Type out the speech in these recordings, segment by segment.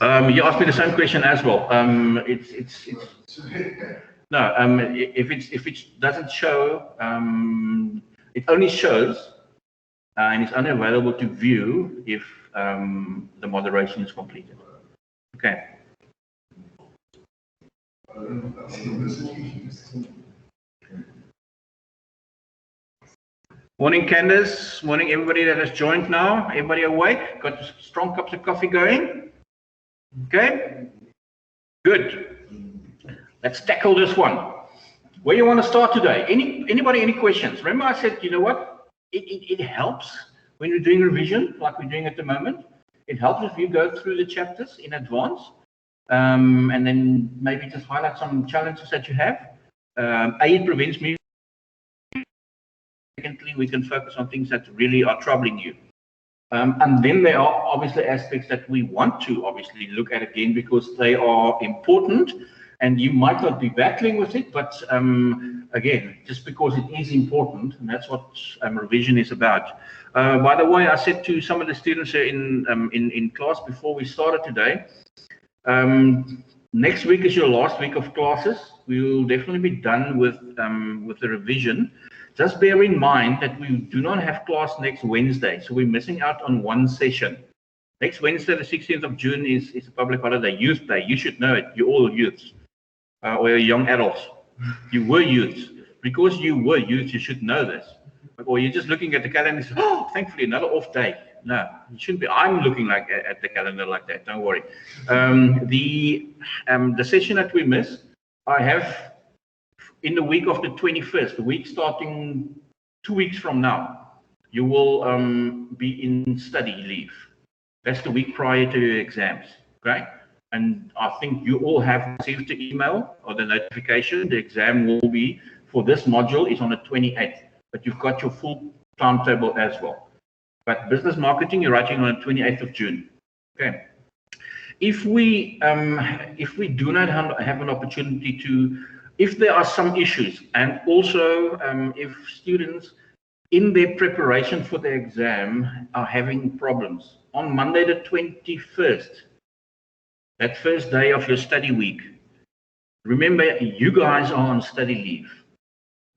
You asked me the same question as well. It's no. If it doesn't show, it only shows, and it's only available to view if the moderation is completed. Okay. Morning, Candace. Morning, everybody that has joined now. Everybody awake? Got strong cups of coffee going? Okay. Good. Let's tackle this one. Where you want to start today? Anybody, any questions? Remember I said, you know what? It helps when you're doing revision, like we're doing at the moment. It helps if you go through the chapters in advance, and then maybe just highlight some challenges that you have. It prevents me. Secondly, we can focus on things that really are troubling you. And then there are obviously aspects that we want to obviously look at again because they are important and you might not be battling with it, but again, just because it is important, and that's what revision is about. By the way, I said to some of the students here in class before we started today, next week is your last week of classes. We will definitely be done with the revision. Just bear in mind that we do not have class next Wednesday, so we're missing out on one session. Next Wednesday, the 16th of June, is a public holiday, Youth Day. You should know it. You're all youths, or you're young adults. You were youths. Because you were youths, you should know this. Or you're just looking at the calendar and say, oh, thankfully, another off day. No, it shouldn't be. I'm looking like at the calendar like that. Don't worry. The session that we miss, I have in the week of the 21st, the week starting 2 weeks from now, you will be in study leave. That's the week prior to your exams, okay? And I think you all have received the email or the notification. The exam will be, for this module, is on the 28th, but you've got your full timetable as well. But business marketing, you're writing on the 28th of June, okay? If we do not have an opportunity to, if there are some issues, and also if students in their preparation for the exam are having problems, on Monday the 21st, that first day of your study week, remember you guys are on study leave.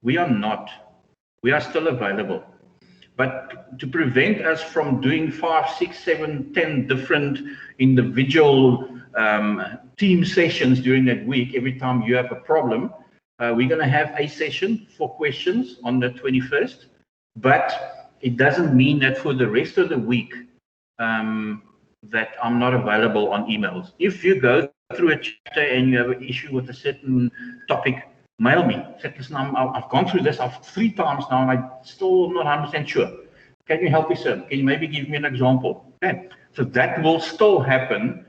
We are not. We are still available. But to prevent us from doing 5, 6, 7, 10 different individual team sessions during that week, every time you have a problem, we're going to have a session for questions on the 21st, but it doesn't mean that for the rest of the week that I'm not available on emails. If you go through a chapter and you have an issue with a certain topic, mail me. Say, listen, I've gone through this 3 times now and I'm still not 100% sure. Can you help me, sir? Can you maybe give me an example? Okay. So that will still happen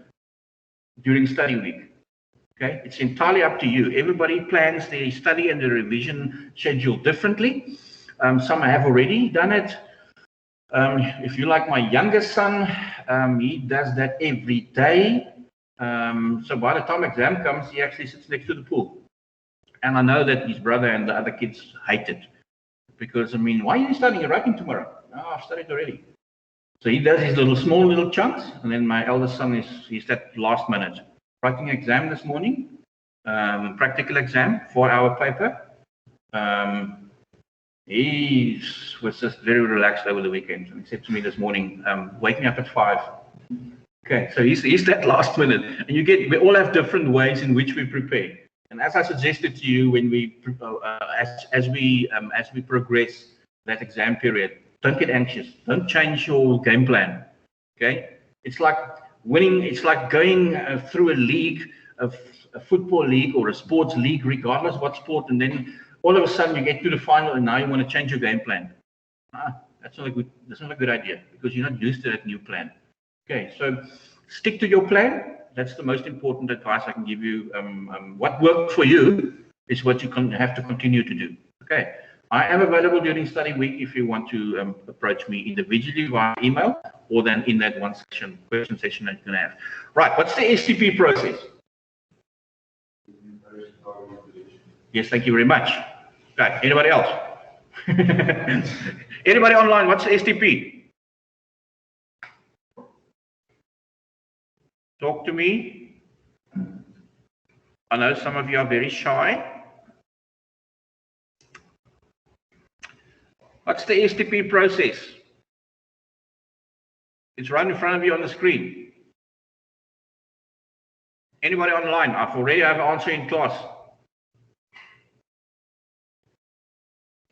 during study week. Okay. It's entirely up to you. Everybody plans their study and the revision schedule differently. Some have already done it. If you like my youngest son, he does that every day. So by the time exam comes, he actually sits next to the pool. And I know that his brother and the other kids hate it. Because, I mean, why are you studying? You're writing tomorrow. Oh, I've studied already. So he does his small little chunks. And then my eldest son he's that last minute. Writing exam this morning. Practical exam, 4-hour paper. He was just very relaxed over the weekend. He said to me this morning, wake me up at 5. Okay, so he's that last minute. And we all have different ways in which we prepare. And as I suggested to you when we as we progress that exam period, don't get anxious. Don't change your game plan. Okay, it's like winning. It's like going through a league, a football league or a sports league, regardless what sport, and then all of a sudden you get to the final and now you want to change your game plan. That's not a good idea because you're not used to that new plan. Okay, so stick to your plan. That's the most important advice I can give you. What worked for you is what you have to continue to do. Okay, I am available during study week if you want to approach me individually via email or then in that one question session that you're going to have. Right, what's the STP process? Yes, thank you very much. Okay, anybody else? Anybody online, what's the STP? Talk to me. I know some of you are very shy. What's the STP process? It's right in front of you on the screen. Anybody online? I've already have an answer in class.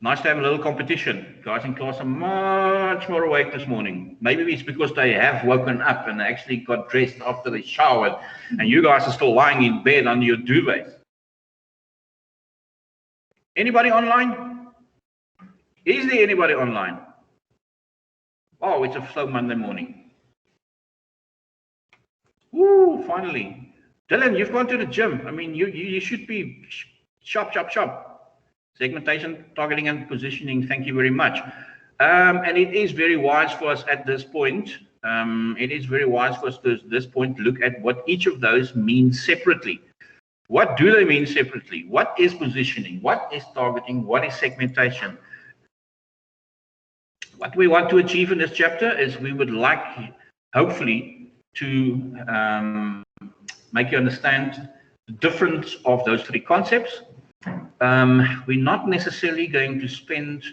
Nice to have a little competition. Guys in class are much more awake this morning. Maybe it's because they have woken up and actually got dressed after they showered, and you guys are still lying in bed under your duvets. Anybody online? Is there anybody online? Oh, it's a slow Monday morning. Woo, finally. Dylan, you've gone to the gym. I mean, you should be sharp. Segmentation, targeting, and positioning. Thank you very much. And it is very wise for us at this point. It is very wise for us to, at this point, look at what each of those means separately. What do they mean separately? What is positioning? What is targeting? What is segmentation? What we want to achieve in this chapter is we would like, hopefully, to make you understand the difference of those three concepts. We're not necessarily going to spend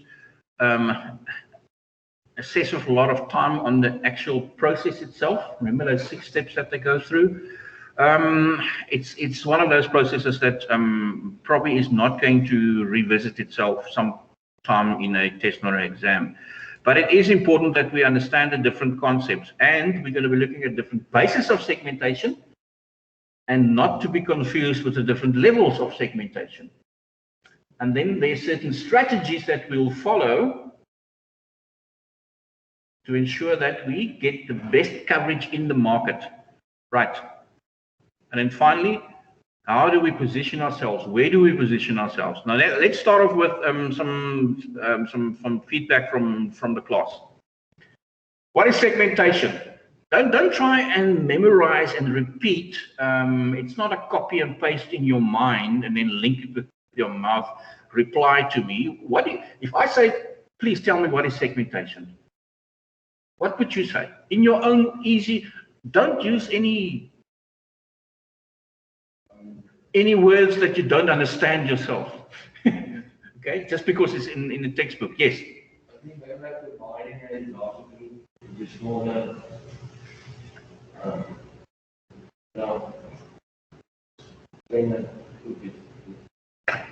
excessive lot of time on the actual process itself. Remember those 6 steps that they go through? It's one of those processes that probably is not going to revisit itself sometime in a test or an exam. But it is important that we understand the different concepts, and we're going to be looking at different bases of segmentation, and not to be confused with the different levels of segmentation. And then there's certain strategies that we'll follow to ensure that we get the best coverage in the market. Right. And then finally, how do we position ourselves? Where do we position ourselves? Now, let's start off with some feedback from the class. What is segmentation? Don't try and memorize and repeat. It's not a copy and paste in your mind and then link it with your mouth. Reply to me. If I say, please tell me what is segmentation? What would you say? In your own easy, don't use any words that you don't understand yourself. Okay, just because it's in the textbook. Yes. I think they're like dividing a larger group into smaller.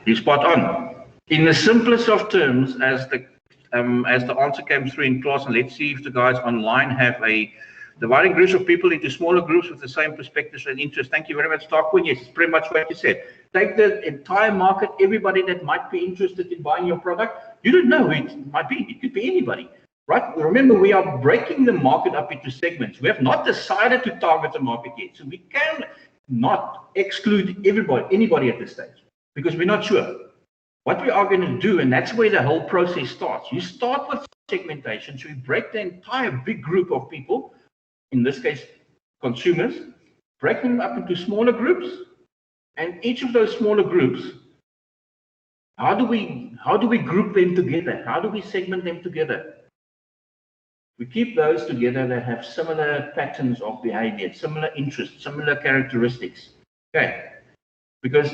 You're spot on. In the simplest of terms, as the answer came through in class, and let's see if the guys online have a dividing groups of people into smaller groups with the same perspectives and interests. Thank you very much, Tarquin. Yes, it's pretty much what you said. Take the entire market, everybody that might be interested in buying your product. You don't know who it might be. It could be anybody, right? Remember, we are breaking the market up into segments. We have not decided to target the market yet. So we can not exclude anybody at this stage, because we're not sure. What we are going to do, and that's where the whole process starts. You start with segmentation. So we break the entire big group of people, in this case, consumers, break them up into smaller groups, and each of those smaller groups, how do we group them together? How do we segment them together? We keep those together that have similar patterns of behavior, similar interests, similar characteristics. Okay, because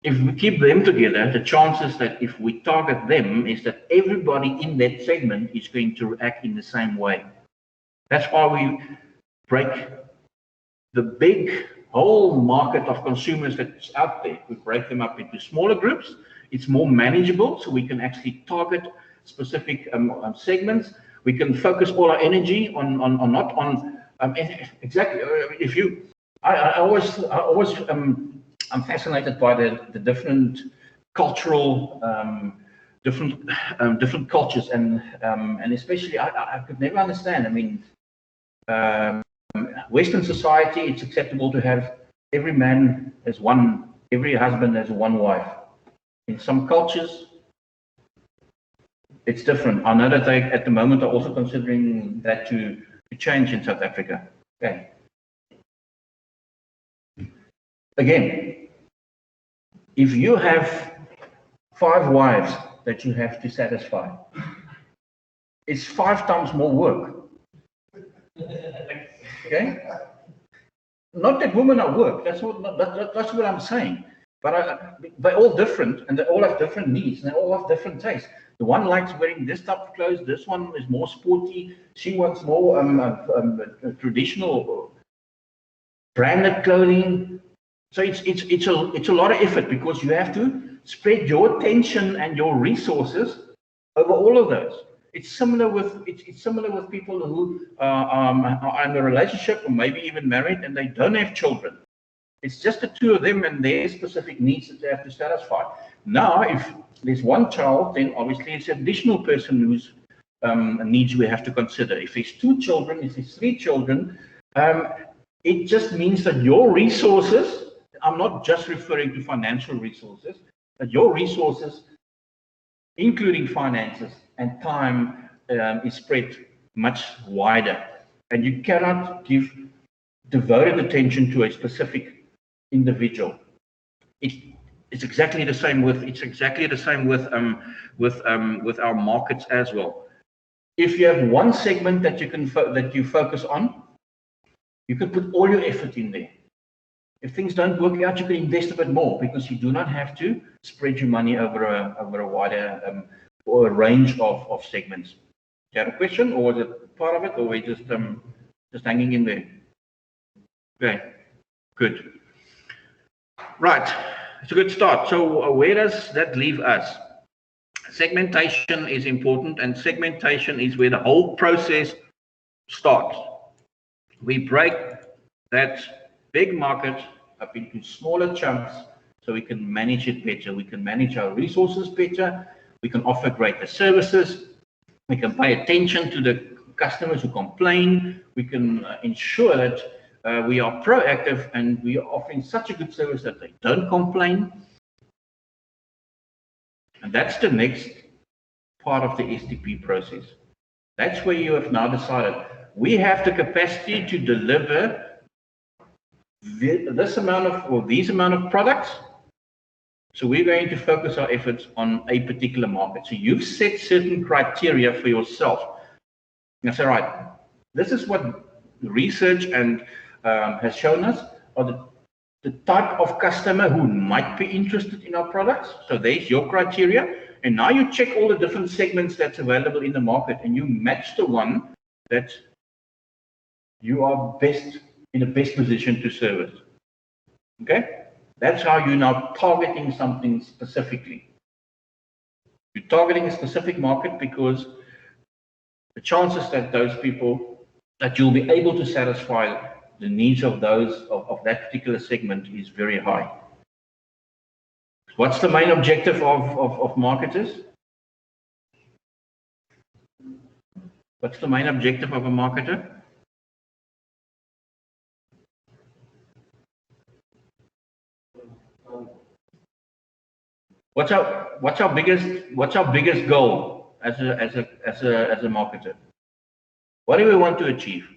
if we keep them together, the chances that if we target them is that everybody in that segment is going to react in the same way. That's why we break the big whole market of consumers that's out there. We break them up into smaller groups. It's more manageable, so we can actually target specific segments. We can focus all our energy on exactly. If you, I'm fascinated by the different cultural, different cultures, and especially I could never understand. I mean, Western society, it's acceptable to have every man as one, every husband as one wife. In some cultures, it's different. I know that they, at the moment, are also considering that to change in South Africa. Okay. Again, if you have 5 wives that you have to satisfy, it's 5 times more work. Okay? Not that women are work. That's what I'm saying. But they're all different, and they all have different needs, and they all have different tastes. The one likes wearing this type of clothes. This one is more sporty. She wants more traditional, branded clothing. So it's a lot of effort, because you have to spread your attention and your resources over all of those. It's similar with people who are in a relationship or maybe even married and they don't have children. It's just the two of them and their specific needs that they have to satisfy. Now, if there's one child, then obviously it's an additional person whose needs we have to consider. If there's two children, if there's three children, it just means that your resources, I'm not just referring to financial resources, that your resources, including finances and time, is spread much wider. And you cannot give devoted attention to a specific individual. It's exactly the same with our markets as well. If you have one segment that you focus on, you can put all your effort in there. If things don't work out, you can invest a bit more, because you do not have to spread your money over a wider or a range of segments. Do you have a question, or is it part of it, or are we just hanging in there? Okay, good. Right, it's a good start. So where does that leave us? Segmentation is important, and segmentation is where the whole process starts. We break that big market up into smaller chunks so we can manage it better. We can manage our resources better. We can offer greater services. We can pay attention to the customers who complain. We can ensure that we are proactive and we are offering such a good service that they don't complain. And that's the next part of the STP process. That's where you have now decided, we have the capacity to deliver this amount of, or these amount of products. So we're going to focus our efforts on a particular market. So you've set certain criteria for yourself. And say, right, this is what research and has shown us are the type of customer who might be interested in our products. So there's your criteria. And now you check all the different segments that's available in the market, and you match the one that you are in the best position to service. Okay? That's how you're now targeting something specifically. You're targeting a specific market because the chances that those people, that you'll be able to satisfy the needs of those of that particular segment is very high. What's the main objective of marketers? What's the main objective of a marketer? What's our biggest goal as a marketer? What do we want to achieve?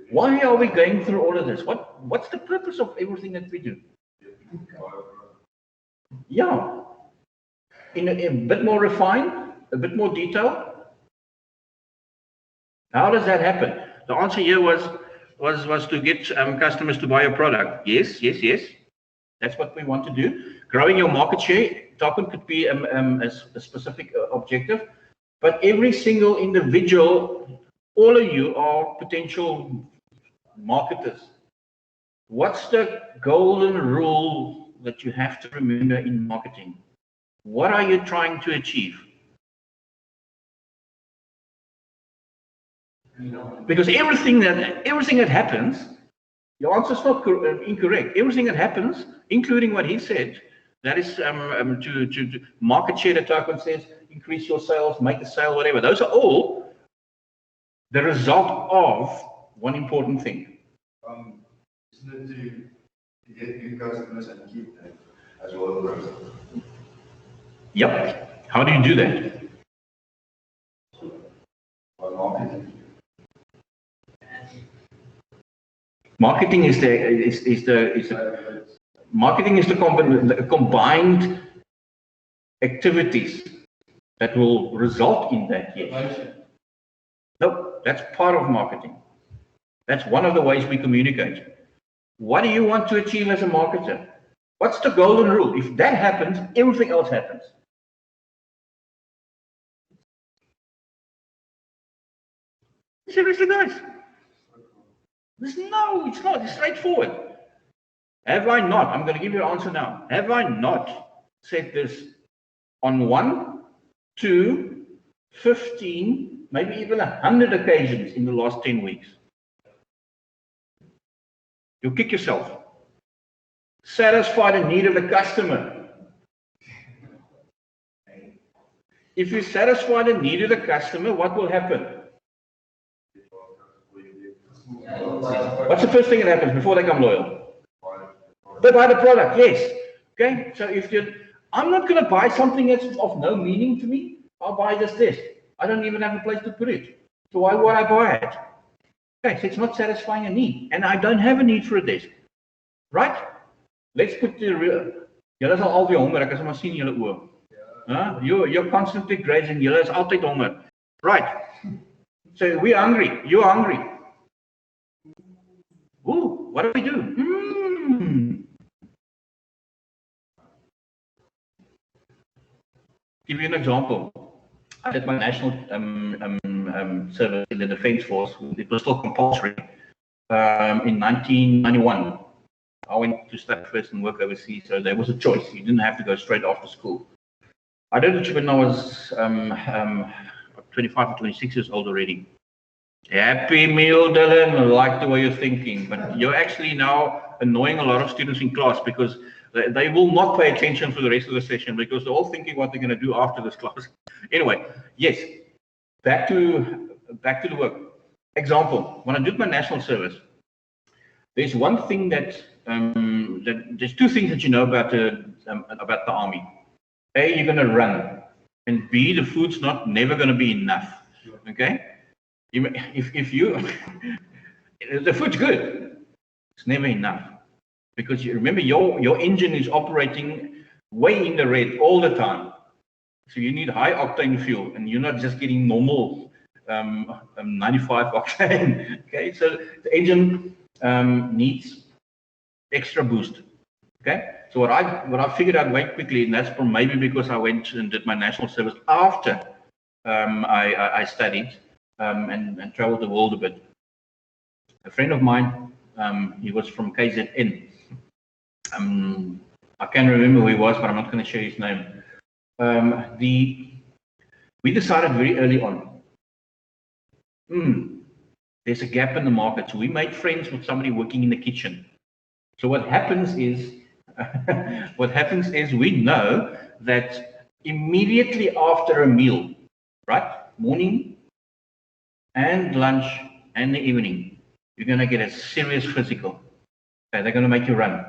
Why are we going through all of this? What's the purpose of everything that we do? Yeah, in a bit more refined, a bit more detail. How does that happen? The answer here was to get customers to buy a product. Yes. That's what we want to do. Growing your market share, Tarpon could be a specific objective, but every single individual, all of you are potential marketers. What's the golden rule that you have to remember in marketing? What are you trying to achieve? Because everything that happens, your answer is not incorrect. Everything that happens, including what he said, that is to market share, that Tarpon says, increase your sales, make a sale, whatever. Those are all the result of one important thing. Isn't it to get new customers and keep them as well as growth? Yep. How do you do that? By marketing. Marketing is the combined activities that will result in that. Yes. No, that's part of marketing. That's one of the ways we communicate. What do you want to achieve as a marketer? What's the golden rule? If that happens, everything else happens. Seriously, guys. No, it's not. It's straightforward. Have I not? I'm going to give you an answer now. Have I not said this on 1, 2, 15, maybe even 100 occasions in the last 10 weeks? You'll kick yourself. Satisfy the need of the customer. If you satisfy the need of the customer, what will happen? What's the first thing that happens before they become loyal? They buy the product, yes. Okay, so if I'm not going to buy something that's of no meaning to me. I'll buy just this. I don't even have a place to put it. So why would I buy it? Okay, so it's not satisfying a need. And I don't have a need for a desk. Right? Let's put the real. Julle is al weer honger, ek is maar sien julle oë. You're constantly grazing, julle is altyd honger. Right. So we're hungry. You're hungry. Ooh, what do we do? Give you an example. I did my national service in the Defence Force. It was still compulsory in 1991. I went to study first and work overseas, so there was a choice. You didn't have to go straight after school. I did it when I was 25 or 26 years old already. Happy meal, Dylan. I like the way you're thinking, but you're actually now annoying a lot of students in class because they will not pay attention for the rest of the session because they're all thinking what they're going to do after this class. Anyway, yes, back to the work. Example, when I did my national service, there's one thing that there's two things that you know about the army. A, you're going to run, and B, the food's never going to be enough. Okay, if you the food's good, it's never enough because you remember your engine is operating way in the red all the time. So you need high octane fuel, and you're not just getting normal 95 octane. Okay, so the engine needs extra boost. Okay, so what I figured out very quickly, and that's maybe because I went and did my national service after I studied and traveled the world a bit. A friend of mine, he was from KZN. I can't remember who he was, but I'm not going to share his name. We decided very early on, there's a gap in the market. So we made friends with somebody working in the kitchen. So what happens is, we know that immediately after a meal, right, morning and lunch and the evening, you're going to get a serious physical. Okay, they're going to make you run.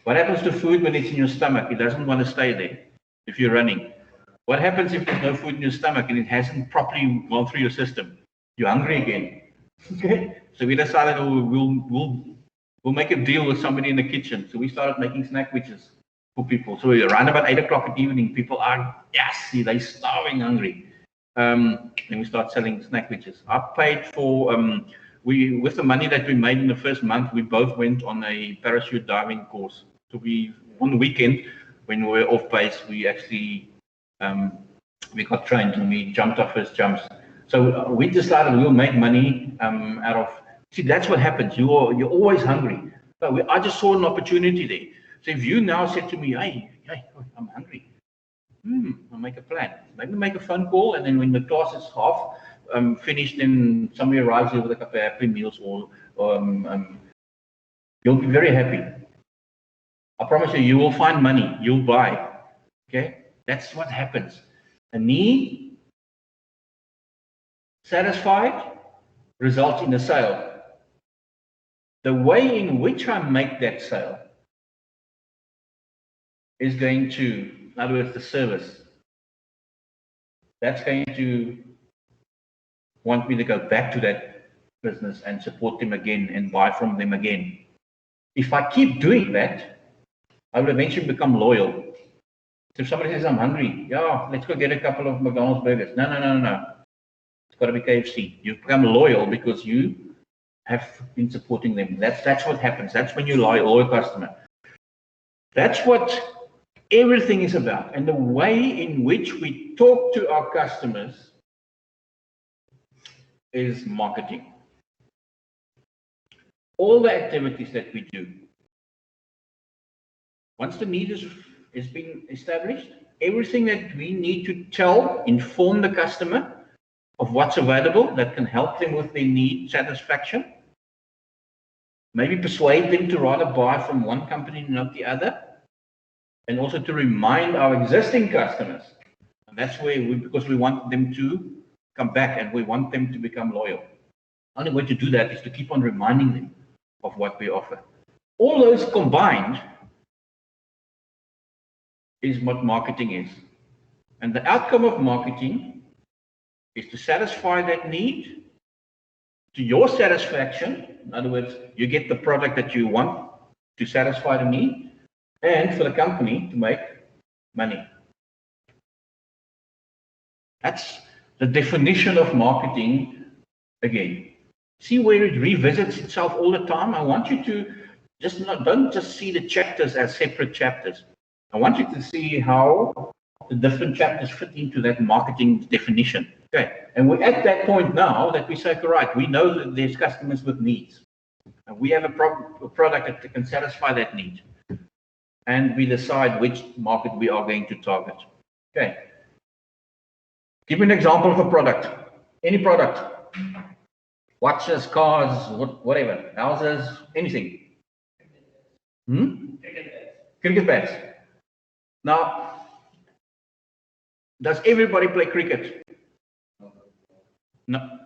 What happens to food when it's in your stomach? It doesn't want to stay there if you're running. What happens if there's no food in your stomach and it hasn't properly gone through your system? You're hungry again. Okay, so we decided we'll make a deal with somebody in the kitchen. So we started making snack witches for people. So around about 8 o'clock at evening, people are, they're starving hungry. Then we start selling snack witches. I paid for, with the money that we made in the first month, we both went on a parachute diving course. So on the weekend, when we were off base, we actually, we got trained and we jumped our first jumps. So we decided we'll make money out of. See, that's what happens. You're always hungry. So I just saw an opportunity there. So if you now said to me, hey, I'm hungry. I'll make a plan. Maybe make a phone call, and then when the class is half finished, then somebody arrives here with a couple of Happy Meals, or you'll be very happy. I promise you will find money. You'll buy. Okay, that's what happens. A need satisfied results in a sale. The way in which I make that sale is going to, in other words, the service, that's going to want me to go back to that business and support them again and buy from them again. If I keep doing that, I will eventually become loyal. So if somebody says, I'm hungry, let's go get a couple of McDonald's burgers. No. It's got to be KFC. You've become loyal because you have been supporting them. That's what happens. That's when you loyal customer. That's what everything is about. And the way in which we talk to our customers is marketing. All the activities that we do. Once the need is being established, everything that we need to tell, inform the customer of what's available that can help them with their need satisfaction. Maybe persuade them to rather buy from one company and not the other. And also to remind our existing customers. And that's where because we want them to come back and we want them to become loyal. The only way to do that is to keep on reminding them of what we offer. All those combined is what marketing is. And the outcome of marketing is to satisfy that need to your satisfaction. In other words, you get the product that you want to satisfy the need, and for the company to make money. That's the definition of marketing again. See where it revisits itself all the time? I want you to don't just see the chapters as separate chapters. I want you to see how the different chapters fit into that marketing definition. Okay, and we're at that point now that we say, all right, we know that there's customers with needs. And we have a product that can satisfy that need. And we decide which market we are going to target. Okay. Give me an example of a product. Any product. Watches, cars, whatever. Houses, anything. Cricket bats. Now, does everybody play cricket? No.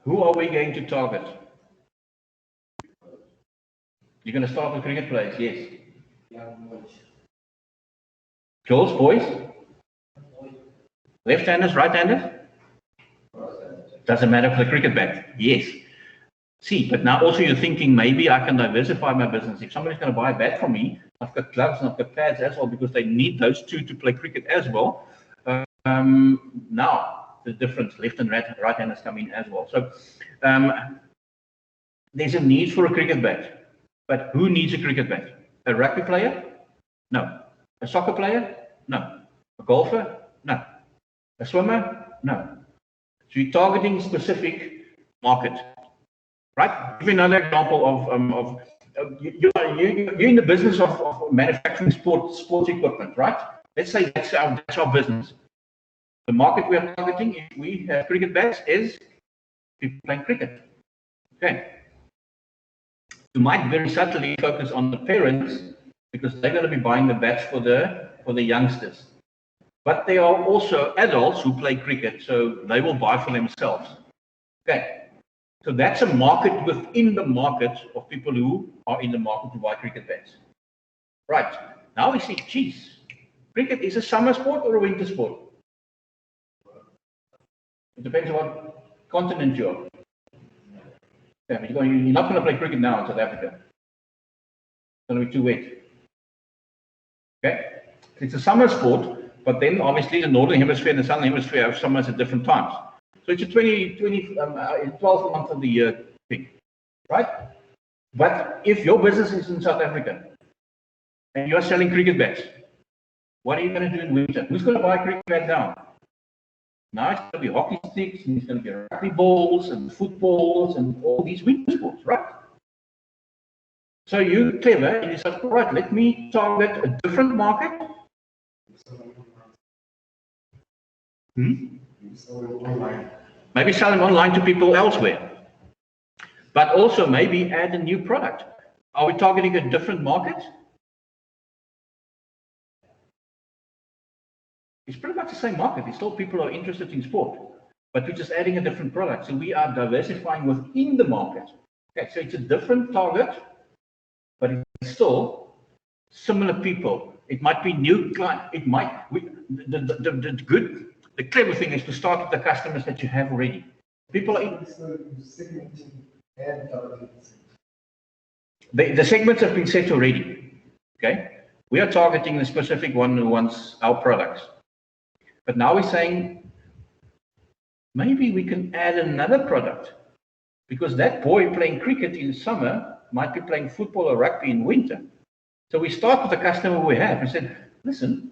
Who are we going to target? You're going to start with cricket players, yes. Young boys. Girls, boys? Left-handers, right-handers? Doesn't matter for the cricket bat. Yes. See, but now also you're thinking maybe I can diversify my business. If somebody's going to buy a bat from me, I've got gloves and I've got pads as well because they need those two to play cricket as well. Now the difference, left and right-handers come in as well. So there's a need for a cricket bat. But who needs a cricket bat? A rugby player? No. A soccer player? No. A golfer? No. A swimmer? No. So you're targeting specific market, right? Give me another example of you're in the business of manufacturing sports equipment, right? Let's say that's our business. The market we are targeting, if we have cricket bats, is people playing cricket. Okay. You might very subtly focus on the parents because they're going to be buying the bats for the youngsters. But there are also adults who play cricket, so they will buy for themselves. Okay. So that's a market within the market of people who are in the market to buy cricket bats. Right. Now we see, geez, cricket is a summer sport or a winter sport? It depends on what continent you're. Yeah, but you're not going to play cricket now in South Africa. It's going to be too wet. Okay? It's a summer sport, but then obviously the Northern Hemisphere and the Southern Hemisphere have summers at different times. So it's a 12 months of the year thing, right? But if your business is in South Africa and you're selling cricket bats, what are you going to do in winter? Who's going to buy a cricket bat now? Now it's going to be hockey sticks, and it's going to be rugby balls and footballs and all these winter sports, right? So you're clever and you say, all right, let me target a different market. Maybe sell them online to people elsewhere. But also maybe add a new product. Are we targeting a different market? It's pretty much the same market. It's still people who are interested in sport, but we're just adding a different product. So we are diversifying within the market. Okay, so it's a different target, but it's still similar people. It might be new clients. It might. The clever thing is to start with the customers that you have already. People are in. The segments have been set already. Okay, we are targeting the specific one who wants our products. But now we're saying maybe we can add another product, because that boy playing cricket in summer might be playing football or rugby in winter. So we start with the customer we have and said, listen,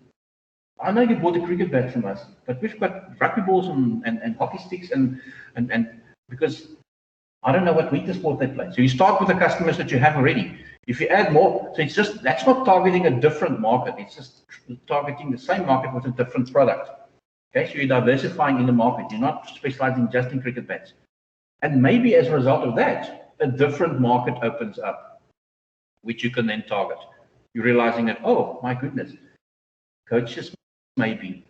I know you bought a cricket bat from us, but we've got rugby balls and hockey sticks and because I don't know what winter sport they play. So you start with the customers that you have already. If you add more, so it's just, that's not targeting a different market. It's just targeting the same market with a different product. Okay, so you're diversifying in the market. You're not specializing just in cricket bats. And maybe as a result of that, a different market opens up, which you can then target. You're realizing that, oh my goodness, coaches maybe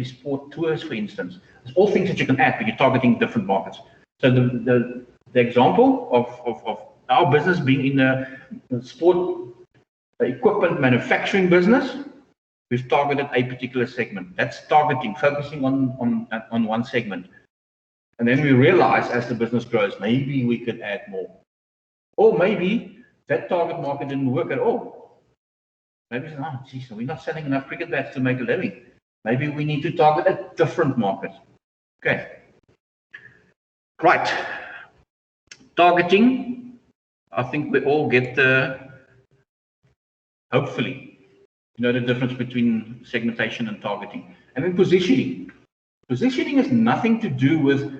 sport tours, for instance. There's all things that you can add, but you're targeting different markets. So the example of our business being in the sport equipment manufacturing business, we've targeted a particular segment. That's targeting, focusing on one segment. And then we realize as the business grows, maybe we could add more. Or maybe that target market didn't work at all. Maybe, oh, geez, we're not selling enough cricket bats to make a living. Maybe we need to target a different market. Okay. Right. Targeting, I think we all get hopefully, you know the difference between segmentation and targeting. And then positioning. Positioning has nothing to do with,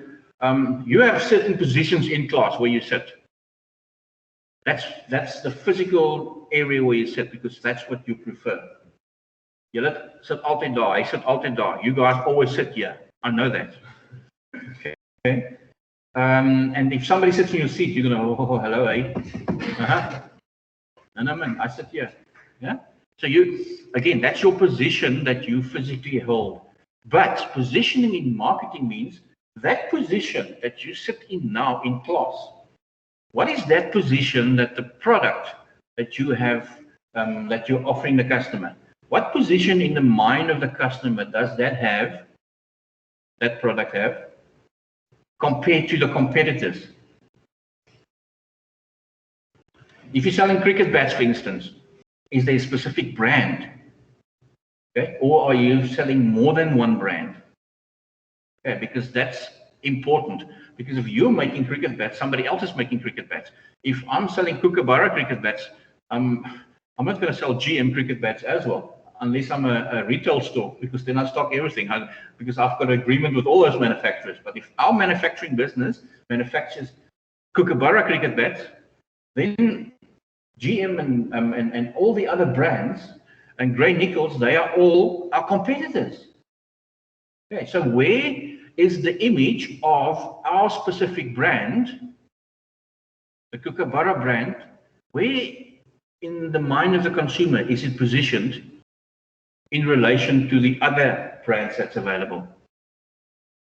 you have certain positions in class where you sit. That's the physical area where you sit because that's what you prefer. Julle sit altyd daar, hy sit altyd daar. You guys always sit here. I know that. Okay. And if somebody sits in your seat, you're going to, oh, hello, eh? No, man, I sit here. Yeah. So again, that's your position that you physically hold. But positioning in marketing means that position that you sit in now in class. What is that position that the product that you have, that you're offering the customer? What position in the mind of the customer does that product have, compared to the competitors? If you're selling cricket bats, for instance, is there a specific brand? Okay, or are you selling more than one brand? Okay, because that's important. Because if you're making cricket bats, somebody else is making cricket bats. If I'm selling Kookaburra cricket bats, I'm not going to sell GM cricket bats as well, unless I'm a retail store, because then I stock everything. Because I've got an agreement with all those manufacturers. But if our manufacturing business manufactures Kookaburra cricket bats, then GM and all the other brands and Grey Nichols, they are all our competitors. Okay, so where is the image of our specific brand, the Kookaburra brand, where in the mind of the consumer is it positioned in relation to the other brands that's available?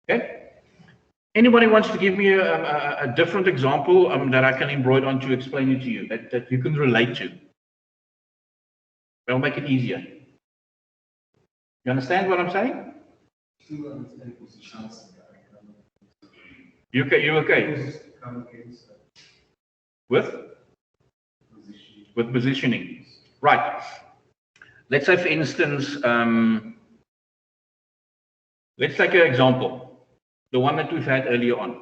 Okay. Anybody wants to give me a different example that I can embroider on to explain it to you, that you can relate to? That'll make it easier. You understand what I'm saying? You okay? You okay? With positioning, right? Let's say, for instance, let's take an example, the one that we've had earlier on.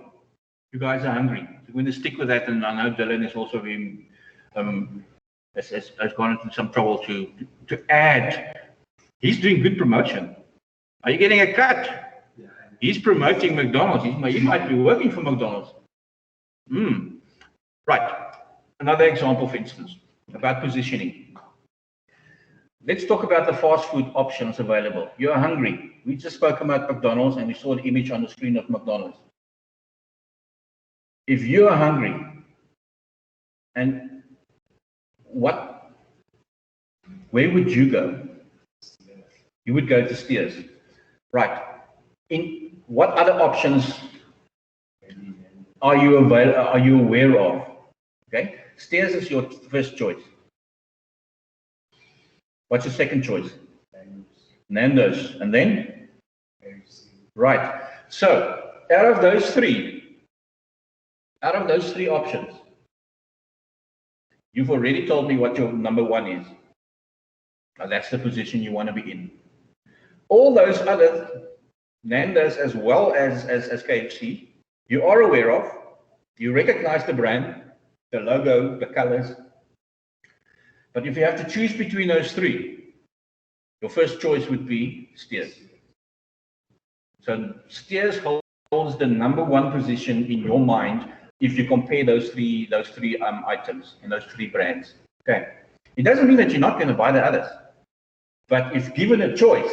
You guys are hungry. So we're going to stick with that, and I know Dylan is also being has gone into some trouble to add. He's doing good promotion. Are you getting a cut? Yeah. He's promoting McDonald's. He might be working for McDonald's. Right. Another example, for instance, about positioning. Let's talk about the fast food options available. You're hungry. We just spoke about McDonald's and we saw the image on the screen of McDonald's. If you're hungry, and where would you go? You would go to Steers. Right. In what other options are you aware of? Okay. Steers is your first choice. What's your second choice? Nando's. And then? Right. So out of those three options, you've already told me what your number one is. Now that's the position you want to be in. All those other Nando's as well as KFC, you are aware of, you recognize the brand, the logo, the colors. But if you have to choose between those three, your first choice would be Steers. So Steers holds the #1 position in your mind if you compare those three items and those three brands. Okay. It doesn't mean that you're not going to buy the others. But if given a choice,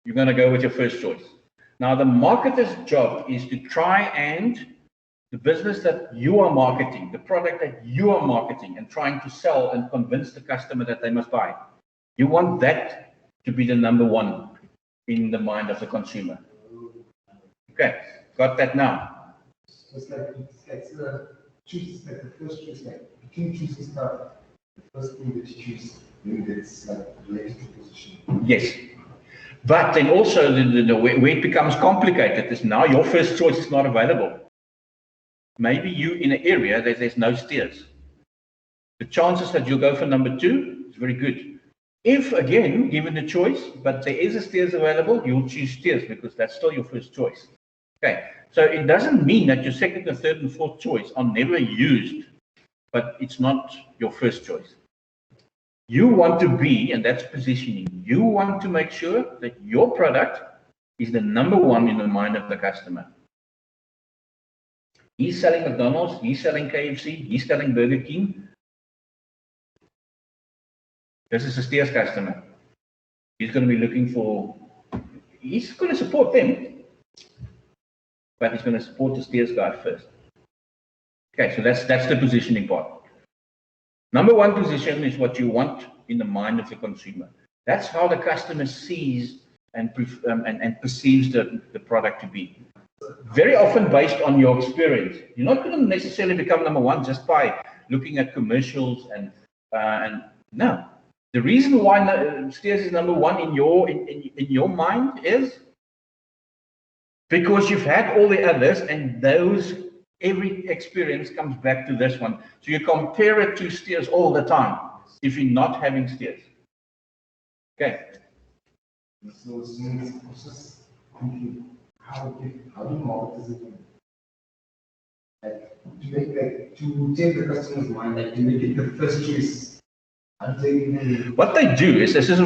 you're going to go with your first choice. Now, the marketer's job is to try and the business that you are marketing, the product that you are marketing and trying to sell and convince the customer that they must buy. You want that to be the #1 in the mind of the consumer. Okay, got that now. It's like choose like the first choice, like between choosing stuff, the first thing that you choose, then it's like related to position. Yes. But then also where it becomes complicated is now your first choice is not available. Maybe you in an area that there's no Steers. The chances that you'll go for #2 is very good. If again given the choice, but there is a Steers available, you'll choose Steers because that's still your first choice. Okay, so it doesn't mean that your second and third and fourth choice are never used, but it's not your first choice. You want to be, and that's positioning, you want to make sure that your product is the #1 in the mind of the customer. He's selling McDonald's, he's selling KFC, he's selling Burger King. This is a Steers customer. He's going to be looking for, he's going to support them, but he's going to support the Steers guy first. Okay, so that's the positioning part. #1 position is what you want in the mind of the consumer. That's how the customer sees and perceives the product to be. Very often based on your experience. You're not going to necessarily become #1 just by looking at commercials and no. The reason why Steers is #1 in your mind is because you've had all the others and every experience comes back to this one. So you compare it to Steers all the time if you're not having Steers. Okay. So it's just thinking, how do marketers to change the customer's mind, like to make it the first choice? What they do is, this is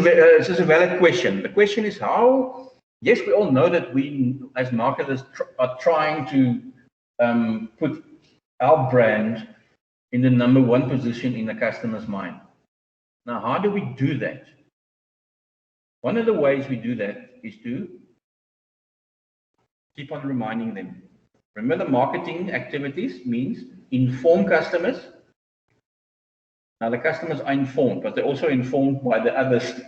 a valid question. The question is how, yes, we all know that we as marketers are trying to put our brand in the #1 position in the customer's mind. Now, how do we do that? One of the ways we do that is to keep on reminding them. Remember, marketing activities means inform customers. Now, the customers are informed, but they're also informed by the others.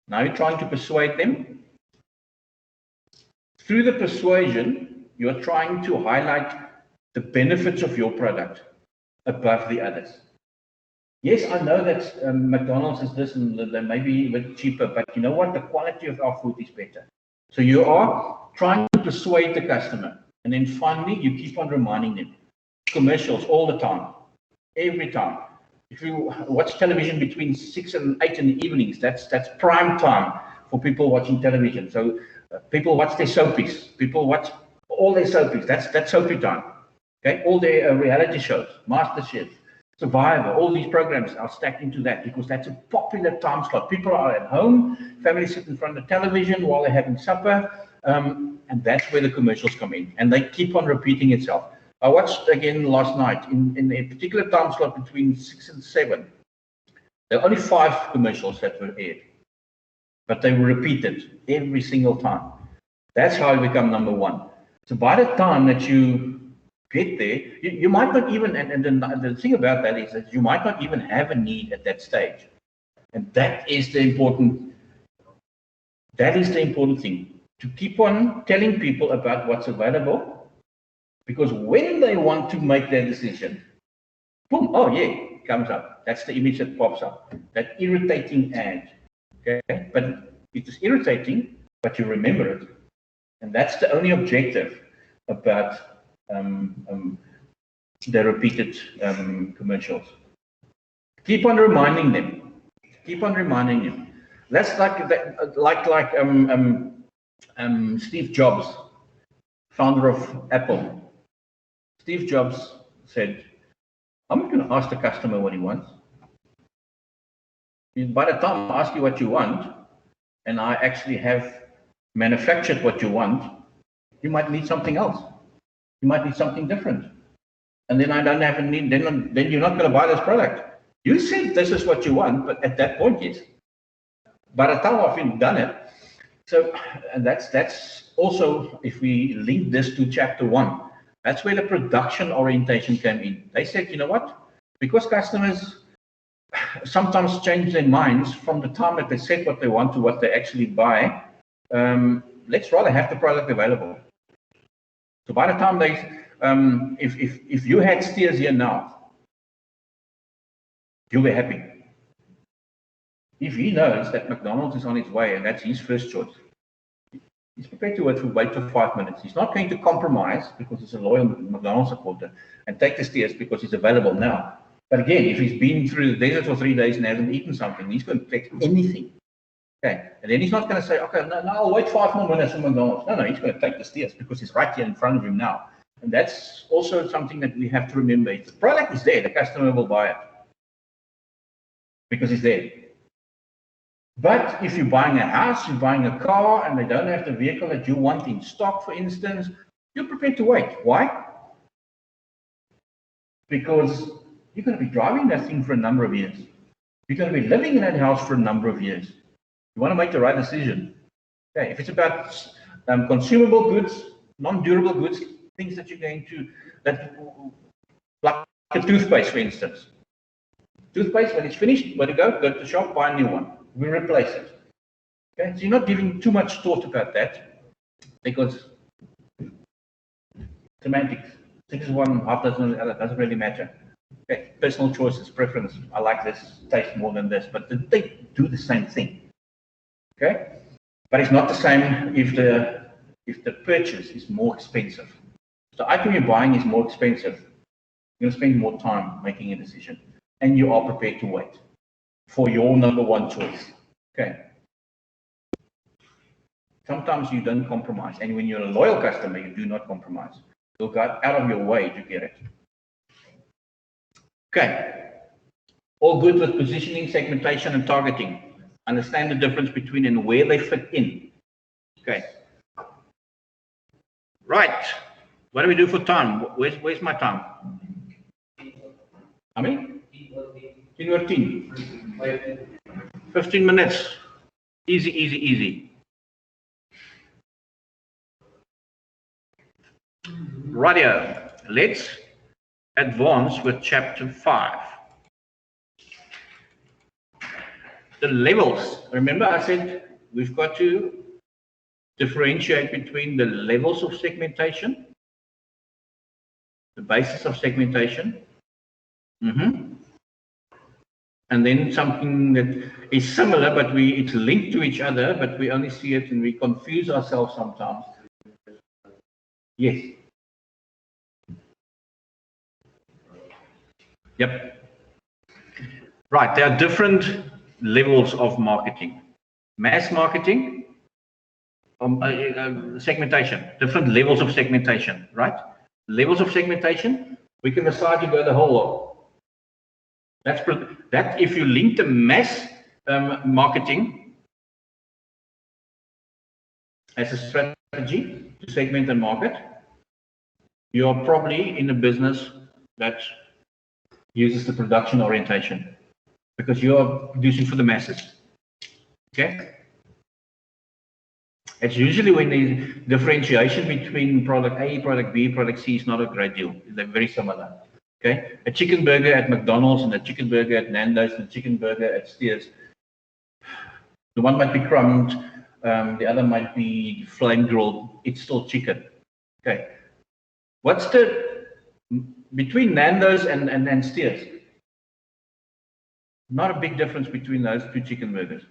Now you're trying to persuade them. Through the persuasion, you're trying to highlight the benefits of your product above the others. Yes, I know that McDonald's is this and they may be a bit cheaper, but you know what? The quality of our food is better. So you are trying to persuade the customer. And then finally, you keep on reminding them. Commercials all the time, every time. If you watch television between 6 and 8 in the evenings, that's prime time for people watching television. So people watch their soapies. People watch all their soapies. That's soapy time. Okay, all their reality shows, MasterChef, Survivor, all these programs are stacked into that because that's a popular time slot. People are at home, families sit in front of the television while they're having supper, and that's where the commercials come in. And they keep on repeating itself. I watched again last night in a particular time slot between 6 and 7. There are only 5 commercials that were aired, but they were repeated every single time. That's how you become #1. So by the time that you get there, you might not even, and the thing about that is that you might not even have a need at that stage. And that is the important thing, to keep on telling people about what's available. Because when they want to make their decision, boom, oh yeah, it comes up. That's the image that pops up. That irritating ad. Okay, but it is irritating, but you remember it. And that's the only objective about the repeated commercials. Keep on reminding them. Keep on reminding them. That's like Steve Jobs, founder of Apple. Steve Jobs said, I'm not going to ask the customer what he wants. By the time I ask you what you want, and I actually have manufactured what you want, you might need something else. You might need something different. And then I don't have a need, then you're not going to buy this product. You said this is what you want, but at that point, yes. By the time I've done it, so and that's also, if we link this to chapter 1, that's where the production orientation came in. They said, you know what? Because customers sometimes change their minds from the time that they said what they want to what they actually buy, let's rather have the product available. So by the time they, if you had steers here now, you'll be happy. If he knows that McDonald's is on its way and that's his first choice, he's prepared to wait for 5 minutes. He's not going to compromise because he's a loyal McDonald's supporter and take the steers because it's available now. But again, if he's been through the desert for 3 days and hasn't eaten something, he's going to take anything. Okay, and then he's not going to say, okay, no, I'll wait 5 more minutes for McDonald's. No, he's going to take the steers because it's right here in front of him now. And that's also something that we have to remember. If the product is there, the customer will buy it because it's there. But if you're buying a house, you're buying a car, and they don't have the vehicle that you want in stock, for instance, you're prepared to wait. Why? Because you're going to be driving that thing for a number of years. You're going to be living in that house for a number of years. You want to make the right decision. Okay, if it's about consumable goods, non-durable goods, things that you're going to, like a toothpaste, for instance. Toothpaste, when it's finished, where to go to the shop, buy a new one. We replace it. Okay, so you're not giving too much thought about that because semantics. 6 is one, half dozen the other, doesn't really matter. Okay, personal choices, preference. I like this taste more than this, but they do the same thing. Okay, but it's not the same if the purchase is more expensive. So the item you're buying is more expensive. You're going to spend more time making a decision, and you are prepared to wait for your number one choice. Okay. Sometimes you don't compromise, and when you're a loyal customer, you do not compromise. You'll go out of your way to get it. Okay. All good with positioning, segmentation, and targeting. Understand the difference between and where they fit in. Okay. Right. What do we do for time? Where's my time? How many? 10. 15 minutes. Easy, easy, easy. Rightio. Let's advance with chapter 5. The levels. Remember I said we've got to differentiate between the levels of segmentation, the basis of segmentation, and then something that is similar, but it's linked to each other, but we only see it and we confuse ourselves sometimes. Yes. Yep. Right, there are different levels of marketing. Mass marketing, segmentation, different levels of segmentation, right? Levels of segmentation, we can decide to go the whole lot. That if you link the mass marketing as a strategy to segment and market, you're probably in a business that uses the production orientation because you are producing for the masses. Okay? It's usually when the differentiation between product A, product B, product C is not a great deal. They're very similar. Okay, a chicken burger at McDonald's and a chicken burger at Nando's and a chicken burger at Steers. The one might be crumbed, the other might be flame grilled. It's still chicken. Okay, what's the between Nando's and Steers? Not a big difference between those two chicken burgers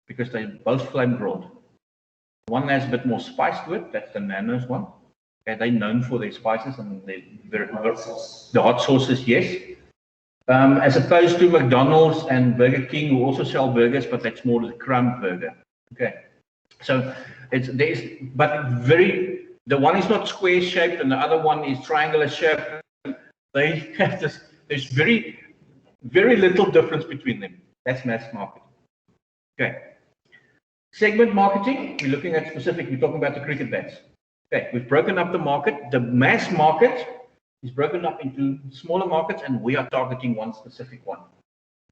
because they're both flame grilled. One has a bit more spice to it. That's the Nando's one. Okay, they're known for their spices and the hot sauces, yes. As opposed to McDonald's and Burger King, who also sell burgers, but that's more the crumb burger. Okay. So the one is not square shaped and the other one is triangular shaped. They have this, there's very little difference between them. That's mass marketing. Okay. Segment marketing, we're looking at specific, we're talking about the cricket bats. Okay, we've broken up the market. The mass market is broken up into smaller markets and we are targeting one specific one.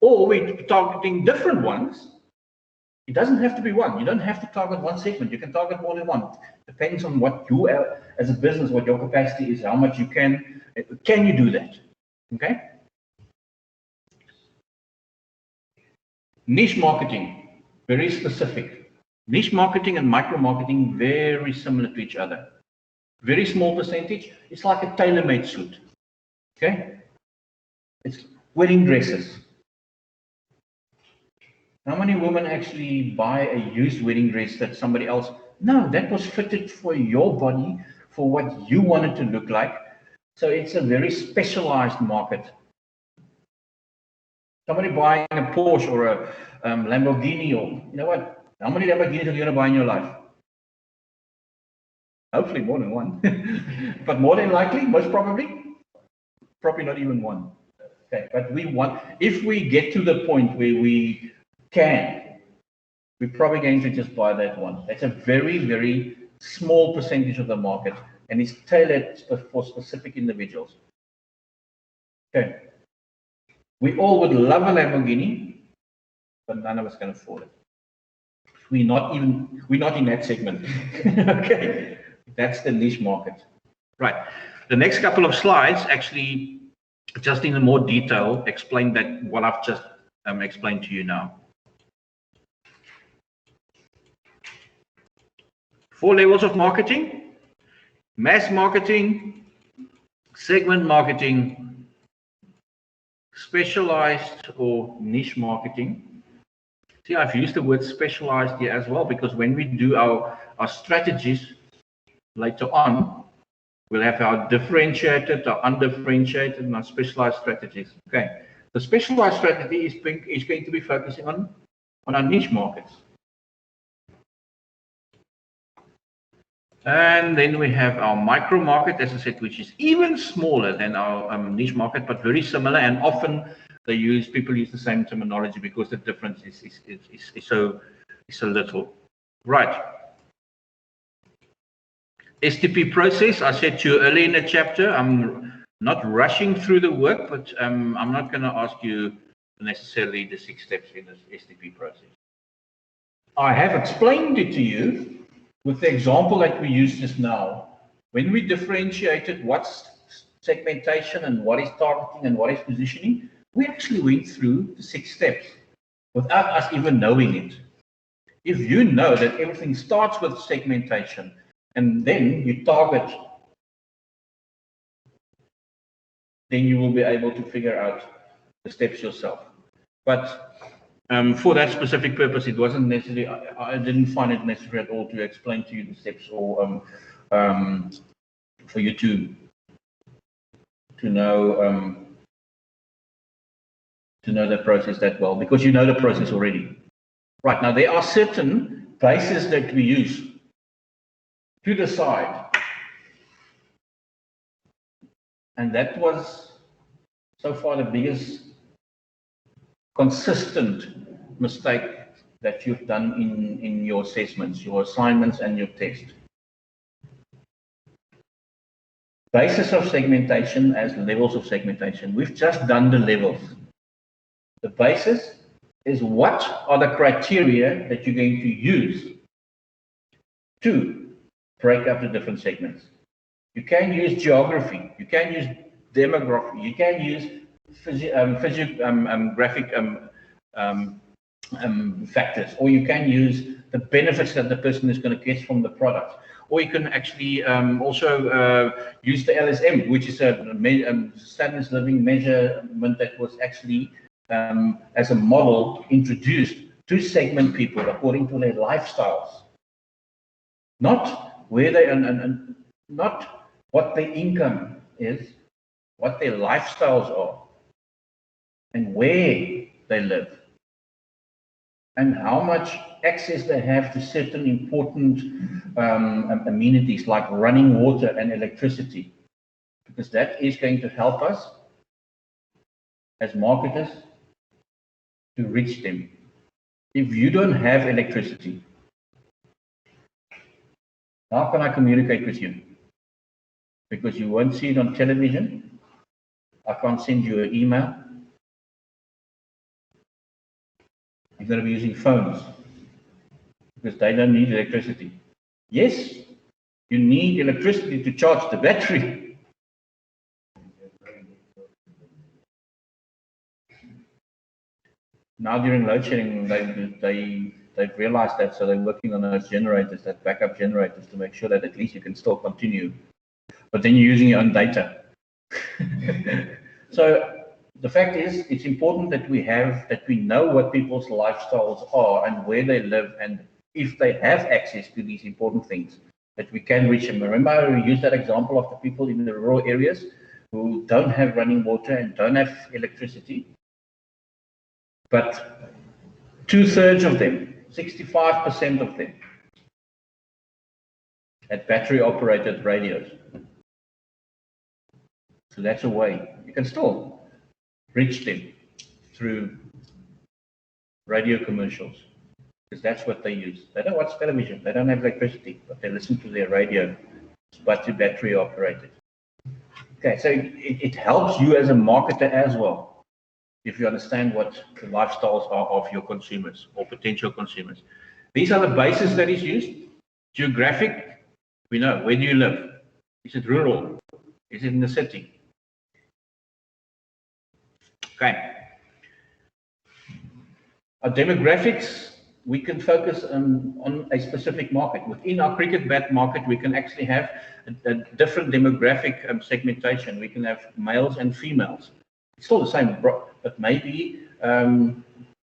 Or we're targeting different ones. It doesn't have to be one. You don't have to target one segment. You can target more than one. Depends on what you, as a business, what your capacity is, how much you can. Can you do that? Okay. Niche marketing, very specific. Niche marketing and micro marketing, very similar to each other. Very small percentage. It's like a tailor-made suit. Okay. It's wedding dresses. How many women actually buy a used wedding dress that somebody else? No, that was fitted for your body, for what you want it to look like. So it's a very specialized market. Somebody buying a Porsche or a Lamborghini, or you know what? How many Lamborghinis are you going to buy in your life? Hopefully more than one. But more than likely, most probably not even one. Okay, but we want, if we get to the point where we can, we're probably going to just buy that one. That's a very small percentage of the market, and it's tailored for specific individuals. Okay. We all would love a Lamborghini, but none of us can afford it. We're not in that segment. Okay. That's the niche market. Right. The next couple of slides actually, just in more detail, explain that what I've just explained to you now. 4 levels of marketing: mass marketing, segment marketing, specialized or niche marketing. See, I've used the word specialized here as well, because when we do our strategies later on, we'll have our differentiated, our undifferentiated, and our specialized strategies. Okay. The specialized strategy is going to be focusing on our niche markets. And then we have our micro market, as I said, which is even smaller than our niche market, but very similar. And often people use the same terminology because the difference is so little. Right. STP process, I said to you earlier in the chapter, I'm not rushing through the work, but I'm not going to ask you necessarily the 6 steps in this STP process. I have explained it to you with the example that we used just now. When we differentiated what's segmentation and what is targeting and what is positioning, we actually went through the 6 steps without us even knowing it. If you know that everything starts with segmentation, and then you target, then you will be able to figure out the steps yourself. But for that specific purpose, it wasn't necessary. I didn't find it necessary at all to explain to you the steps, or for you to know the process that well, because you know the process already. Right, now there are certain bases that we use to decide, and that was so far the biggest consistent mistake that you've done in your assessments, your assignments, and your test. Basis of segmentation as levels of segmentation. We've just done the levels. The basis is what are the criteria that you're going to use to break up the different segments. You can use geography, you can use demography, you can use graphic factors, or you can use the benefits that the person is going to get from the product, or you can actually also use the LSM, which is a standards living measurement that was actually as a model introduced to segment people according to their lifestyles, not where they and not what their income is, what their lifestyles are, and where they live. and how much access they have to certain important amenities like running water and electricity, because that is going to help us as marketers to reach them. If you don't have electricity, how can I communicate with you? Because you won't see it on television. I can't send you an email. You're going to be using phones because they don't need electricity. Yes, you need electricity to charge the battery. Now during load shedding, they've realized that, so they're working on those generators, that backup generators, to make sure that at least you can still continue. But then you're using your own data. So the fact is, it's important that we know what people's lifestyles are and where they live, and if they have access to these important things, that we can reach them. Remember, I used that example of the people in the rural areas who don't have running water and don't have electricity. But 2/3 of them, 65% of them, had battery-operated radios. So that's a way. You can still reach them through radio commercials, because that's what they use. They don't watch television, they don't have electricity, but they listen to their radio, but battery operated. Okay, so it helps you as a marketer as well, if you understand what the lifestyles are of your consumers or potential consumers. These are the bases that is used. Geographic, we know, where do you live? Is it rural? Is it in the city? Okay. Our demographics, we can focus on a specific market. Within our cricket bat market, we can actually have a different demographic segmentation. We can have males and females. It's still the same, but maybe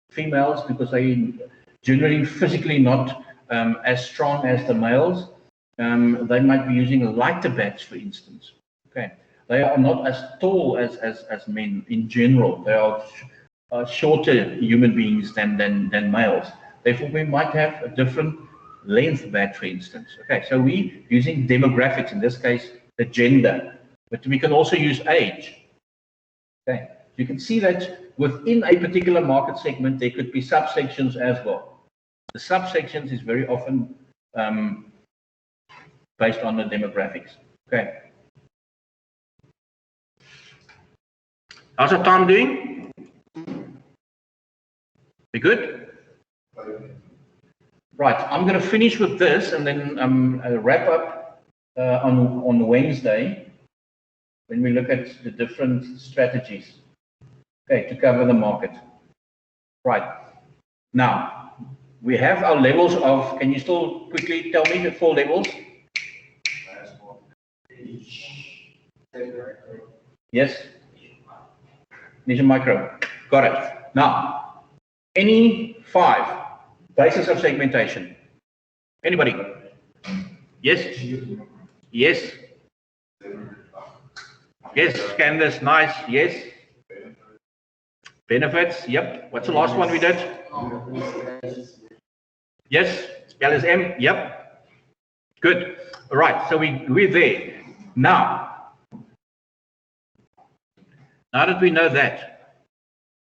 females, because they generally physically not as strong as the males, they might be using lighter bats, for instance. Okay. They are not as tall as men in general. They are shorter human beings than males. Therefore, we might have a different length bat, for instance. Okay, so we're using demographics, in this case, the gender, but we can also use age. Okay, you can see that within a particular market segment, there could be subsections as well. The subsections is very often based on the demographics. Okay. How's the time doing? We good? Right, I'm going to finish with this and then wrap up on Wednesday when we look at the different strategies, okay, to cover the market. Right, now we have our levels of, can you still quickly tell me the 4 levels? Yes? Niche and micro. Got it. Now, any 5 basis of segmentation. Anybody? Yes? Yes? Yes, canvas, nice. Yes? Benefits, yep. What's the last one we did? Yes? LSM, yep. Good. All right, so we're there. Now that we know that,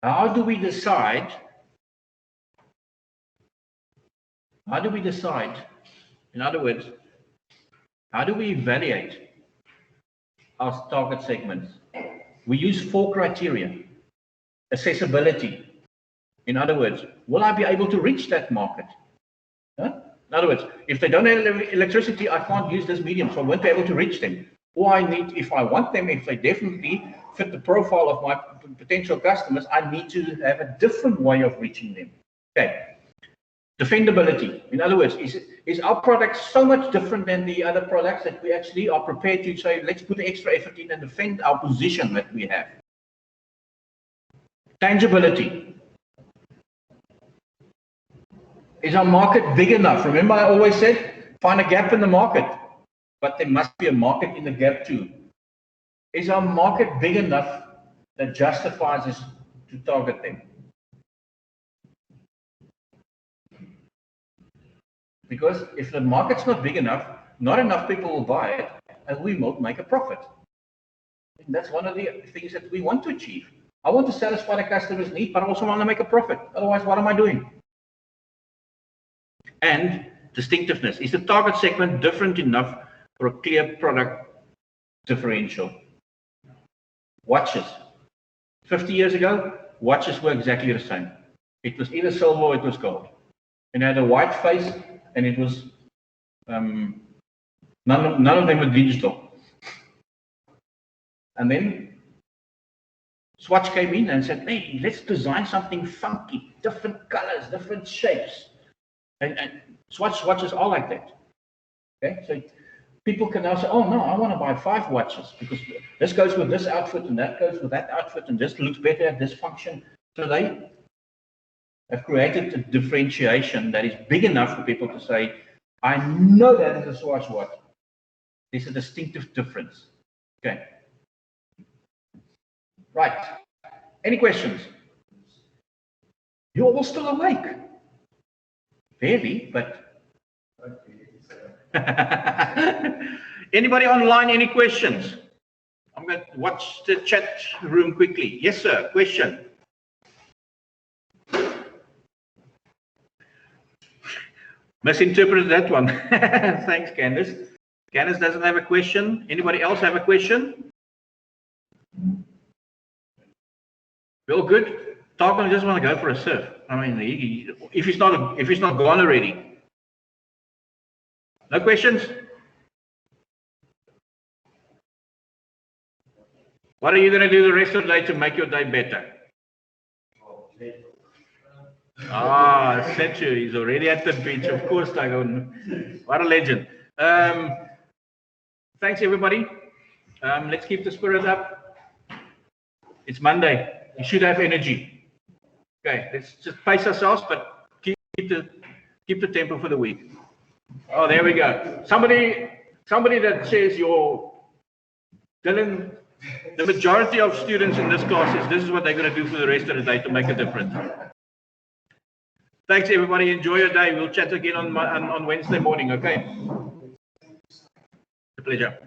how do we decide? In other words, how do we evaluate our target segments? We use 4 criteria. Accessibility. In other words, will I be able to reach that market? Huh? In other words, if they don't have electricity, I can't use this medium, so I won't be able to reach them. Or if I want them, if they definitely fit the profile of my potential customers, I need to have a different way of reaching them. Okay. Defendability. In other words, is our product so much different than the other products that we actually are prepared to say, let's put extra effort in and defend our position that we have. Tangibility. Is our market big enough? Remember, I always said, find a gap in the market, but there must be a market in the gap too. Is our market big enough that justifies us to target them? Because if the market's not big enough, not enough people will buy it, and we won't make a profit. And that's one of the things that we want to achieve. I want to satisfy the customer's need, but I also want to make a profit. Otherwise, what am I doing? And distinctiveness. Is the target segment different enough for a clear product differential? Watches. 50 years ago, watches were exactly the same. It was either silver or it was gold. And it had a white face, and it was none of them were digital. And then Swatch came in and said, hey, let's design something funky, different colors, different shapes. And Swatch watches are like that. Okay, so people can now say, oh no, I want to buy 5 watches because this goes with this outfit and that goes with that outfit and this looks better at this function. So they have created a differentiation that is big enough for people to say, I know that is a Swatch watch. There's a distinctive difference. Okay. Right. Any questions? You're all still awake. Barely, but. Anybody online, any questions? I'm going to watch the chat room quickly. Yes, sir. Question. Misinterpreted that one. Thanks, Candice. Candice doesn't have a question. Anybody else have a question? Well, good. Targon just want to go for a surf. I mean, if he's not gone already. No questions? What are you going to do the rest of the day to make your day better? Ah, I said to you, he's already at the beach. Of course, Targon. What a legend. Thanks, everybody. Let's keep the spirit up. It's Monday. We should have energy. Okay, let's just pace ourselves, but keep the tempo for the week. Oh, there we go. Somebody that says Dylan, the majority of students in this class this is what they're going to do for the rest of the day to make a difference. Thanks, everybody. Enjoy your day. We'll chat again on Wednesday morning, okay? A pleasure.